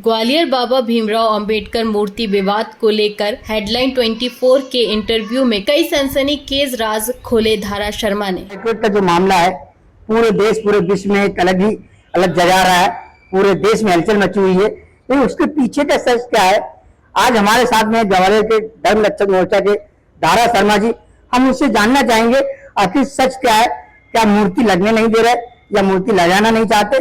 ग्वालियर बाबा भीमराव अंबेडकर मूर्ति विवाद को लेकर हेडलाइन 24 के इंटरव्यू में कई सनसनीखेज राज खोले धारा शर्मा ने। का जो मामला है पूरे देश पूरे विश्व में एक अलग जगा रहा है। पूरे देश में हलचल मची हुई है, लेकिन उसके पीछे का सच क्या है? आज हमारे साथ में ग्वालियर के धर्म रक्षक मोर्चा के धारा शर्मा जी, हम उससे जानना चाहेंगे आखिर सच क्या है। क्या मूर्ति लगने नहीं दे रहे या मूर्ति लगाना नहीं चाहते?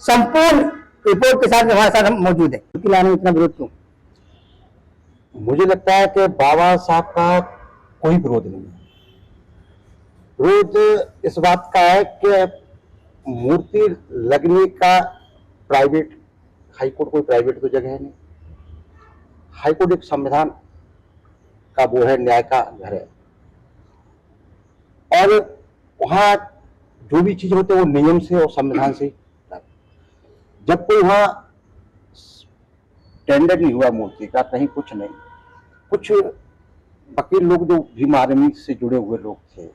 संपूर्ण रिपोर्ट के साथ हमारे साथ हम मौजूद है। मूर्ति लाने में इतना विरोध क्यों? मुझे लगता है कि बाबा साहब का कोई विरोध नहीं है। विरोध इस बात का है कि मूर्ति लगने का प्राइवेट, हाईकोर्ट कोई प्राइवेट तो जगह है नहीं। हाईकोर्ट एक संविधान का वो है, न्याय का घर है, और वहां जो भी चीज होते हैं वो नियम से और संविधान से। जब कोई वहां टेंडर नहीं हुआ मूर्ति का, कहीं कुछ नहीं, कुछ वकील लोग जो भीम आर्मी से जुड़े हुए लोग थे,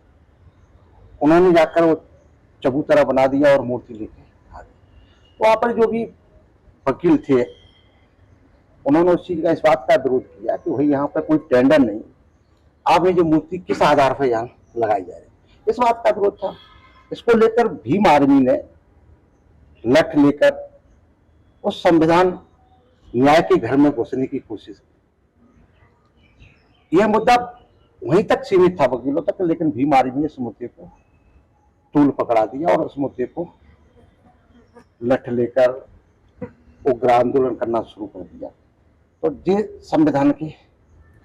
उन्होंने जाकर वो चबूतरा बना दिया और मूर्ति लेके आ गए। वहां पर जो भी वकील थे उन्होंने उस चीज का, इस बात का विरोध किया कि भाई यहाँ पर कोई टेंडर नहीं, आप ये जो मूर्ति किस आधार पर यहाँ लगाई जा रही है, इस बात का विरोध था। इसको लेकर भीम आर्मी ने लठ लेकर उस संविधान न्याय के घर में घुसने की कोशिश की। यह मुद्दा वहीं तक सीमित था, वकीलों तक, लेकिन भीम आर्मी ने इस मुद्दे को तूल पकड़ा दिया और उस मुद्दे को लठ लेकर उग्र आंदोलन करना शुरू कर दिया। तो ये संविधान की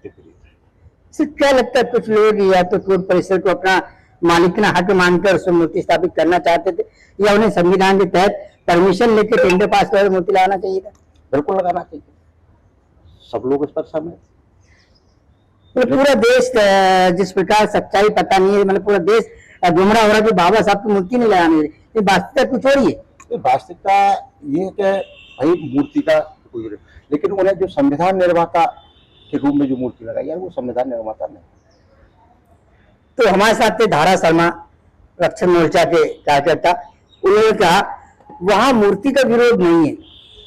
विपरीत है। क्या लगता है, कुछ लोग या तो कोर्ट परिसर को अपना मालिकाना हक मानकर उसमें मूर्ति स्थापित करना चाहते थे, या उन्हें संविधान के तहत परमिशन लेकर टेंडर पास कर मूर्ति लगाना चाहिए था? बिल्कुल लगाना चाहिए, सब लोग इस पर सहमत। तो पूरा देश जिस प्रकार सच्चाई पता नहीं है, मतलब पूरा देश गुमराह हो रहा है कि बाबा साहब की मूर्ति नहीं लगाने दे रही। वास्तविकता कुछ हो रही है। वास्तविकता ये कि भाई मूर्ति का कोई, लेकिन उन्हें जो संविधान निर्माता के रूप में जो मूर्ति लगाई है वो संविधान निर्माता नहीं। तो हमारे साथ थे धारा शर्मा, रक्षक मोर्चा के कार्यकर्ता। उन्होंने कहा वहां मूर्ति का विरोध नहीं है,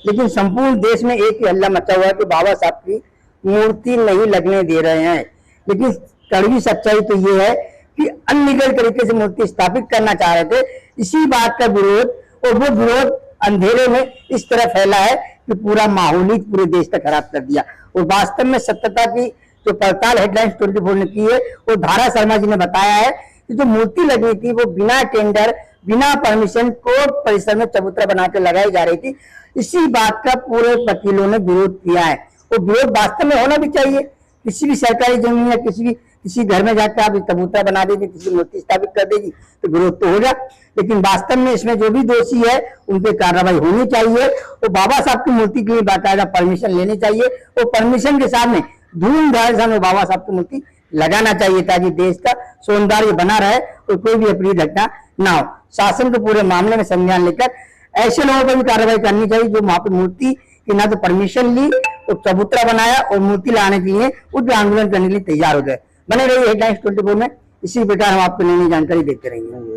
लेकिन संपूर्ण देश में एक ही हल्ला मचा हुआ है कि बाबा साहब की मूर्ति नहीं लगने दे रहे हैं। लेकिन कड़वी सच्चाई तो ये है कि अनलीगल तरीके से मूर्ति स्थापित करना चाह रहे थे। इसी बात का विरोध, और वो विरोध अंधेरे में इस तरह फैला है कि पूरा माहौल ही पूरे देश तक खराब कर दिया। और वास्तव में सत्यता की जो पड़ताल हेडलाइंस 24 ने की है, वो धारा शर्मा जी ने बताया है कि जो मूर्ति लगी थी वो बिना टेंडर, बिना परमिशन कोर्ट परिसर में चबूतरा बनाकर लगाई जा रही थी। इसी बात का पूरे वकीलों ने विरोध किया है। वो विरोध वास्तव में होना भी चाहिए। किसी भी सरकारी जमीन या किसी घर में जाकर आप चबूतरा बना देगी, किसी मूर्ति स्थापित कर देगी, तो विरोध तो होगा। लेकिन वास्तव में इसमें जो भी दोषी है उन पे कार्रवाई होनी चाहिए। वो बाबा साहब की मूर्ति के लिए बाकायदा परमिशन लेनी चाहिए। वो परमिशन के सामने धूमधाम से बाबा साहब की मूर्ति लगाना चाहिए, ताकि देश का सौंदर्य बना रहे और कोई भी अप्रिय घटना ना हो। शासन को पूरे मामले में संज्ञान लेकर ऐसे लोगों पर भी कार्रवाई करनी चाहिए जो वहां पर मूर्ति की ना तो परमिशन ली और चबूतरा बनाया और मूर्ति लाने के लिए उग्र आंदोलन करने के लिए तैयार हो गए। बने रहिए हेडलाइंस 24 में। इसी प्रकार हम आपको नई नई जानकारी देते रहेंगे।